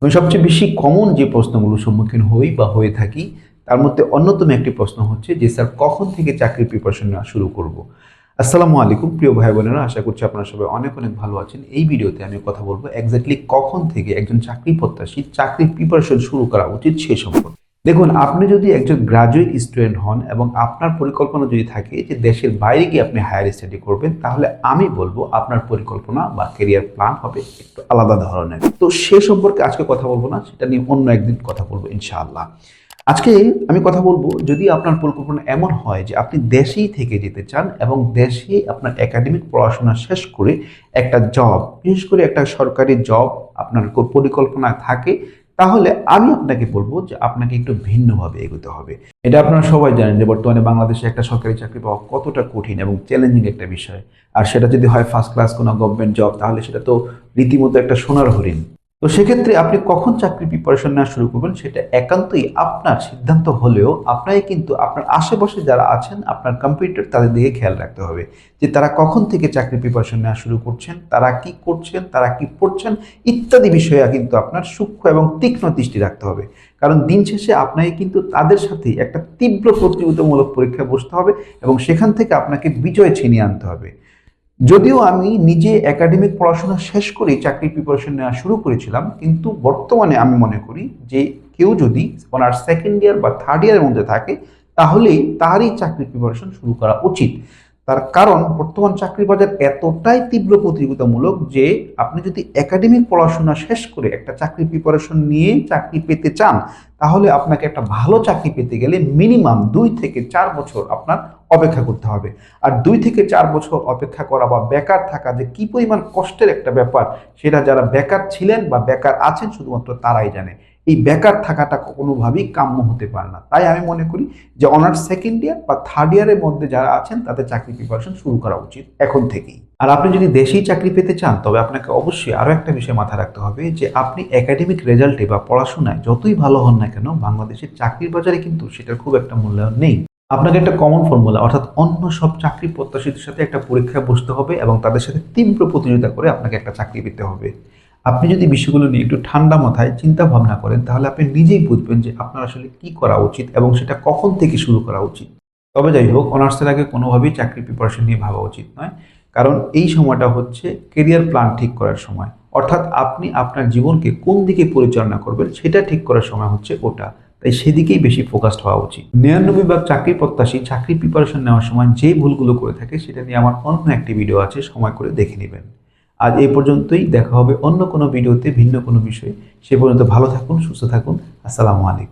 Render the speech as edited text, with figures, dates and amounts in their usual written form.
আমি সবচেয়ে বেশি কমন যে প্রশ্নগুলোর সম্মুখীন হই বা হয়ে থাকি তার মধ্যে অন্যতম একটি প্রশ্ন হচ্ছে যে স্যার কখন থেকে চাকরির প্রিপারেশন নেওয়া শুরু করব। আসসালামু আলাইকুম প্রিয় ভাই বোনেরা, আশা করছি আপনারা সবাই অনেক অনেক ভালো আছেন। এই ভিডিওতে আমি কথা বলবো এক্স্যাক্টলি কখন থেকে একজন চাকরি প্রত্যাশী চাকরির প্রিপারেশন শুরু করা উচিত সে সম্পর্কে। দেখুন, আপনি যদি একজন গ্রাজুয়েট স্টুডেন্ট হন এবং আপনার পরিকল্পনা যদি থাকে যে দেশের বাইরে গিয়ে আপনি হায়ার স্টাডি করবেন, তাহলে আমি বলবো আপনার পরিকল্পনা বা ক্যারিয়ার প্ল্যান হবে একটু আলাদা ধরনের। তো সে সম্পর্কে আজকে কথা বলবো না, সেটা নিয়ে অন্য একদিন কথা বলবো ইনশাআল্লাহ। আজকে আমি কথা বলবো, যদি আপনার পরিকল্পনা এমন হয় যে আপনি দেশেই থেকে যেতে চান এবং দেশে আপনার একাডেমিক পড়াশোনা শেষ করে একটা জব, বিশেষ করে একটা সরকারি জব আপনার পরিকল্পনা থাকে, তাহলে আমি আপনাকে বলবো যে আপনাকে একটু ভিন্নভাবে এগোতে হবে। এটা আপনারা সবাই জানেন যে বর্তমানে বাংলাদেশে একটা সরকারি চাকরি পাওয়া কতটা কঠিন এবং চ্যালেঞ্জিং একটা বিষয়। আর সেটা যদি হয় ফার্স্ট ক্লাস কোনো গভর্নমেন্ট জব, তাহলে সেটা তো রীতিমতো একটা সোনার হরিণ। তো সেক্ষেত্রে আপনি কখন চাকরি প্রিপারেশন নেওয়া শুরু করবেন সেটা একান্তই আপনার সিদ্ধান্ত হলেও আপনাকে কিন্তু আপনার আশেপাশে যারা আছেন আপনার কম্পিউটার, তাদের দিকে খেয়াল রাখতে হবে যে তারা কখন থেকে চাকরি প্রিপারেশন নেওয়া শুরু করছেন, তারা কি করছেন, তারা কি পড়ছেন ইত্যাদি বিষয়ে কিন্তু আপনার সূক্ষ্ম এবং তীক্ষ্ণ দৃষ্টি রাখতে হবে। কারণ দিন শেষে আপনাকে কিন্তু তাদের সাথে একটা তীব্র প্রতিযোগিতামূলক পরীক্ষায় বসতে হবে এবং সেখান থেকে আপনাকে বিজয় ছিনিয়ে আনতে হবে। যদিও আমি নিজে একাডেমিক পড়াশোনা শেষ করেই চাকরির প্রিপারেশন নেওয়া শুরু করেছিলাম, কিন্তু বর্তমানে আমি মনে করি যে কেউ যদি ওনার সেকেন্ড ইয়ার বা থার্ড ইয়ারের মধ্যে থাকে, তাহলেই তারই চাকরির প্রিপারেশন শুরু করা উচিত। তার কারণ বর্তমান চাকরির বাজার এতটাই তীব্র প্রতিযোগিতামূলক যে আপনি যদি একাডেমিক পড়াশোনা শেষ করে একটা চাকরির প্রিপারেশন নিয়ে চাকরি পেতে চান, তাহলে আপনাকে একটা ভালো চাকরি পেতে গেলে মিনিমাম 2 থেকে 4 বছর আপনার অপেক্ষা করতে হবে। আর 2 থেকে 4 বছর অপেক্ষা করা বা বেকার থাকা যে কি পরিমাণ কষ্টের একটা ব্যাপার, সেটা যারা বেকার ছিলেন বা বেকার আছেন শুধুমাত্র তারাই জানে। এই বেকার থাকাটা কোনোভাবেই কাম্য হতে পারে না। তাই আমি মনে করি যে অনার্স সেকেন্ড ইয়ার বা থার্ড ইয়ারের মধ্যে যারা আছেন তাদের চাকরি প্রিপারেশন শুরু করা উচিত এখন থেকেই। আর আপনি যদি দেশেই চাকরি পেতে চান, তবে আপনাকে অবশ্যই আরও একটা বিষয় মাথায় রাখতে হবে যে আপনি একাডেমিক রেজাল্টে বা পড়াশোনায় যতই ভালো হন না কেন, বাংলাদেশের চাকরির বাজারে কিন্তু সেটার খুব একটা মূল্যায়ন নেই। আপনাকে একটা কমন ফর্মুলা, অর্থাৎ অন্য সব চাকরি প্রত্যাশীদের সাথে একটা পরীক্ষায় বসতে হবে এবং তাদের সাথে তীব্র প্রতিযোগিতা করে আপনাকে একটা চাকরি পেতে হবে। আপনি যদি বিষয়গুলো নিয়ে একটু ঠান্ডা মাথায় চিন্তা ভাবনা করেন, তাহলে আপনি নিজেই বুঝবেন যে আপনার আসলে কি করা উচিত এবং সেটা কখন থেকে শুরু করা উচিত। তবে যাই হোক, অনার্সের আগে কোনোভাবেই চাকরি প্রিপারেশন নিয়ে ভাবা উচিত নয়, কারণ এই সময়টা হচ্ছে কেরিয়ার প্ল্যান ঠিক করার সময়। অর্থাৎ আপনি আপনার জীবনকে কোন দিকে পরিচালনা করবেন সেটা ঠিক করার সময় হচ্ছে ওটা। তাই সেদিকেই বেশি ফোকাসড হওয়া উচিত। 99 ভাগ চাকরি প্রত্যাশী চাকরি প্রিপারেশন নেওয়ার সময় যে ভুলগুলো করে থাকে সেটা নিয়ে আমার অন্য একটি ভিডিও আছে, সময় করে দেখে নেবেন। আজ এই পর্যন্তই, দেখা হবে অন্য কোনো ভিডিওতে ভিন্ন কোনো বিষয়ে। সে পর্যন্ত ভালো থাকুন, সুস্থ থাকুন। আসসালামু আলাইকুম।